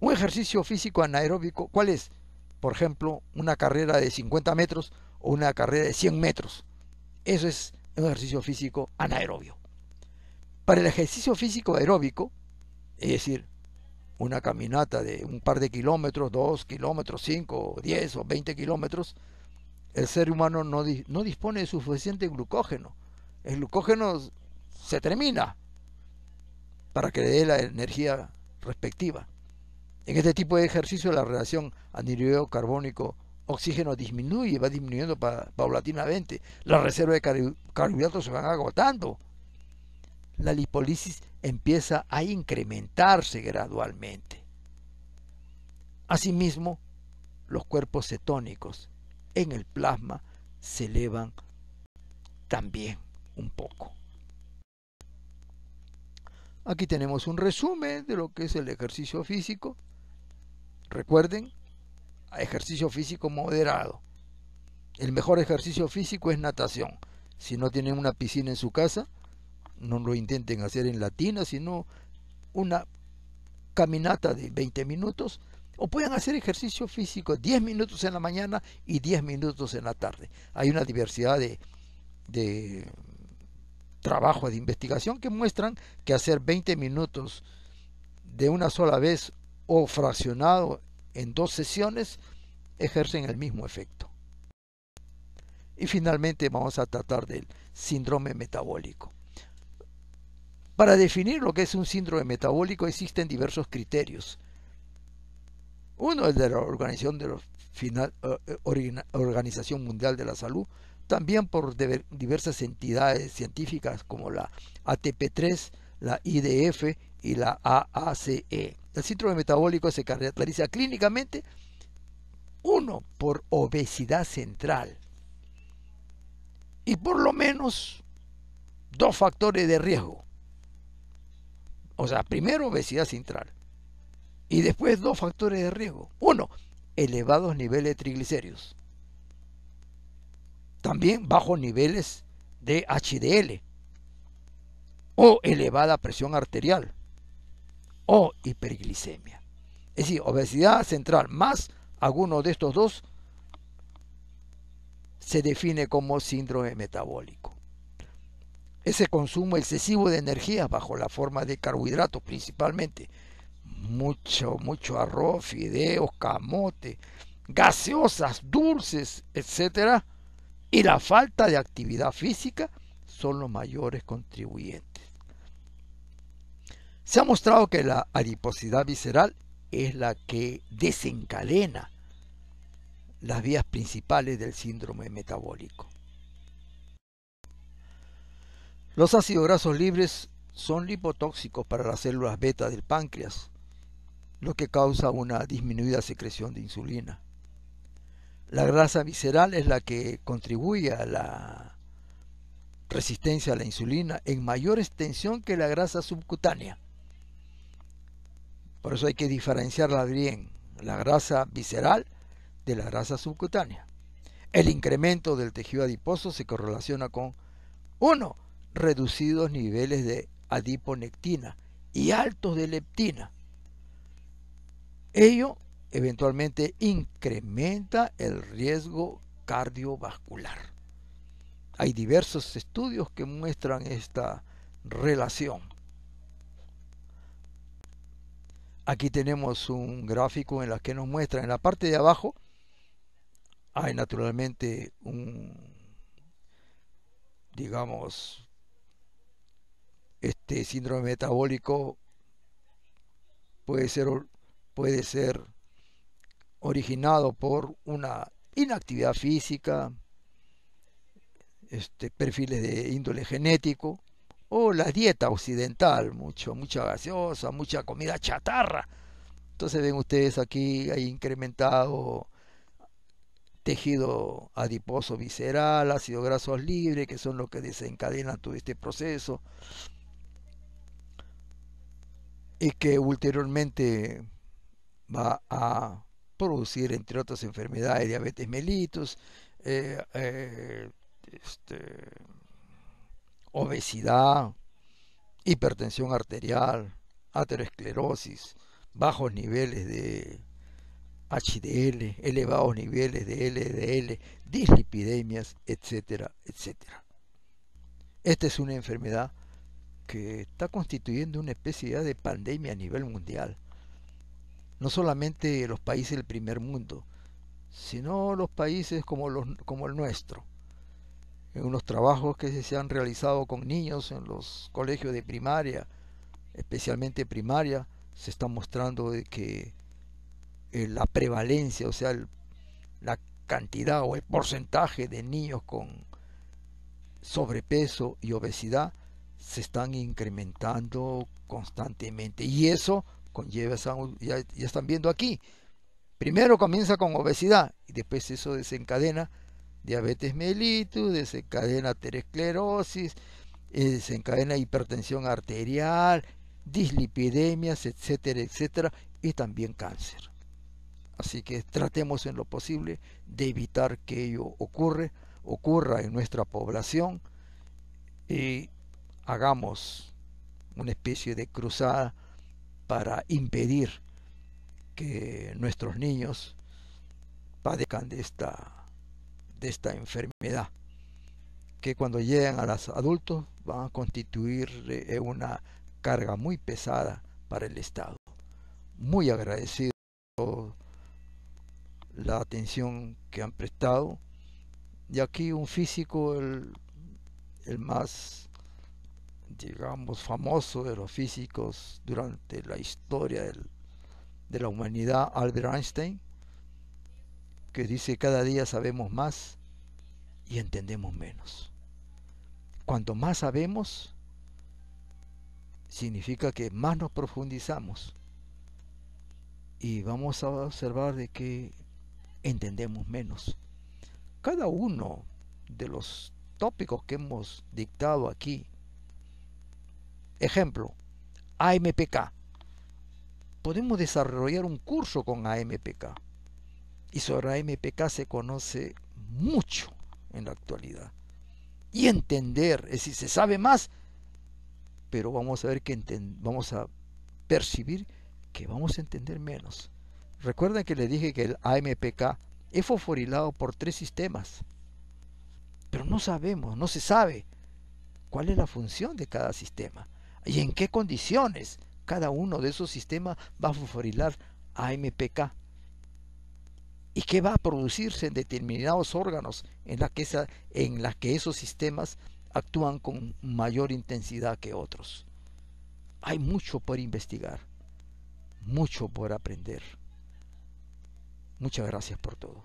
Un ejercicio físico anaeróbico, ¿cuál es? Por ejemplo, una carrera de 50 metros o una carrera de 100 metros. Eso es un ejercicio físico anaerobio. Para el ejercicio físico aeróbico, es decir, una caminata de un par de kilómetros, 2 kilómetros, 5, 10 o 20 kilómetros, el ser humano no dispone de suficiente glucógeno. El glucógeno se termina para que le dé la energía respectiva. En este tipo de ejercicio la relación anhidro carbónico-oxígeno disminuye, va disminuyendo paulatinamente. Las reservas de carbohidratos se van agotando. La lipólisis empieza a incrementarse gradualmente. Asimismo, los cuerpos cetónicos en el plasma se elevan también un poco. Aquí tenemos un resumen de lo que es el ejercicio físico. Recuerden, ejercicio físico moderado. El mejor ejercicio físico es natación. Si no tienen una piscina en su casa, no lo intenten hacer en la tina, sino una caminata de 20 minutos, o pueden hacer ejercicio físico 10 minutos en la mañana y 10 minutos en la tarde. Hay una diversidad de trabajos de investigación que muestran que hacer 20 minutos de una sola vez o fraccionado en 2 sesiones ejercen el mismo efecto. Y finalmente vamos a tratar del síndrome metabólico. Para definir lo que es un síndrome metabólico existen diversos criterios. Uno es de la Organización Mundial de la Salud, también por diversas entidades científicas como la ATP3, la IDF y la AACE. El síndrome metabólico se caracteriza clínicamente, uno, por obesidad central y por lo menos 2 factores de riesgo. O sea, primero obesidad central y después 2 factores de riesgo. Uno, elevados niveles de triglicéridos. También bajos niveles de HDL o elevada presión arterial o hiperglicemia. Es decir, obesidad central más alguno de estos 2 se define como síndrome metabólico. Ese consumo excesivo de energía bajo la forma de carbohidratos principalmente, mucho arroz, fideos, camote, gaseosas, dulces, etcétera, y la falta de actividad física son los mayores contribuyentes. Se ha mostrado que la adiposidad visceral es la que desencadena las vías principales del síndrome metabólico. Los ácidos grasos libres son lipotóxicos para las células beta del páncreas, lo que causa una disminuida secreción de insulina. La grasa visceral es la que contribuye a la resistencia a la insulina en mayor extensión que la grasa subcutánea. Por eso hay que diferenciarla bien, la grasa visceral de la grasa subcutánea. El incremento del tejido adiposo se correlaciona con 1. Reducidos niveles de adiponectina y altos de leptina. Ello eventualmente incrementa el riesgo cardiovascular. Hay diversos estudios que muestran esta relación. Aquí tenemos un gráfico en la que nos muestra en la parte de abajo hay naturalmente este síndrome metabólico puede ser originado por una inactividad física, perfiles de índole genético o la dieta occidental, mucha gaseosa, mucha comida chatarra. Entonces ven ustedes aquí hay incrementado tejido adiposo visceral, ácidos grasos libres, que son los que desencadenan todo este proceso y que ulteriormente va a producir, entre otras enfermedades, diabetes mellitus, obesidad, hipertensión arterial, aterosclerosis, bajos niveles de HDL, elevados niveles de LDL, dislipidemias, etcétera, etcétera. Esta es una enfermedad que está constituyendo una especie de pandemia a nivel mundial. No solamente los países del primer mundo, sino los países como el nuestro. En unos trabajos que se han realizado con niños en los colegios de primaria, especialmente primaria, se está mostrando de que la prevalencia, o sea, la cantidad o el porcentaje de niños con sobrepeso y obesidad se están incrementando constantemente. Y eso conlleva, ya están viendo aquí, Primero comienza con obesidad y después eso desencadena diabetes mellitus, desencadena aterosclerosis, desencadena hipertensión arterial, dislipidemias, etcétera, etcétera, y también cáncer. Así que tratemos en lo posible de evitar que ello ocurra en nuestra población y hagamos una especie de cruzada para impedir que nuestros niños padezcan de esta enfermedad, que cuando lleguen a los adultos van a constituir una carga muy pesada para el Estado. Muy agradecido por la atención que han prestado. Y aquí un físico, el más, digamos, famoso de los físicos durante la historia de la humanidad, Albert Einstein, que dice: cada día sabemos más y entendemos menos. Cuanto más sabemos, significa que más nos profundizamos y vamos a observar de que entendemos menos. Cada uno de los tópicos que hemos dictado aquí, ejemplo, AMPK, podemos desarrollar un curso con AMPK, y sobre AMPK se conoce mucho en la actualidad, y entender, es decir, se sabe más, pero vamos a ver que vamos a percibir que vamos a entender menos. Recuerden que les dije que el AMPK es fosforilado por 3 sistemas, pero no sabemos, no se sabe cuál es la función de cada sistema y en qué condiciones cada uno de esos sistemas va a fosforilar AMPK y qué va a producirse en determinados órganos en la que esos sistemas actúan con mayor intensidad que otros. Hay mucho por investigar, mucho por aprender. Muchas gracias por todo.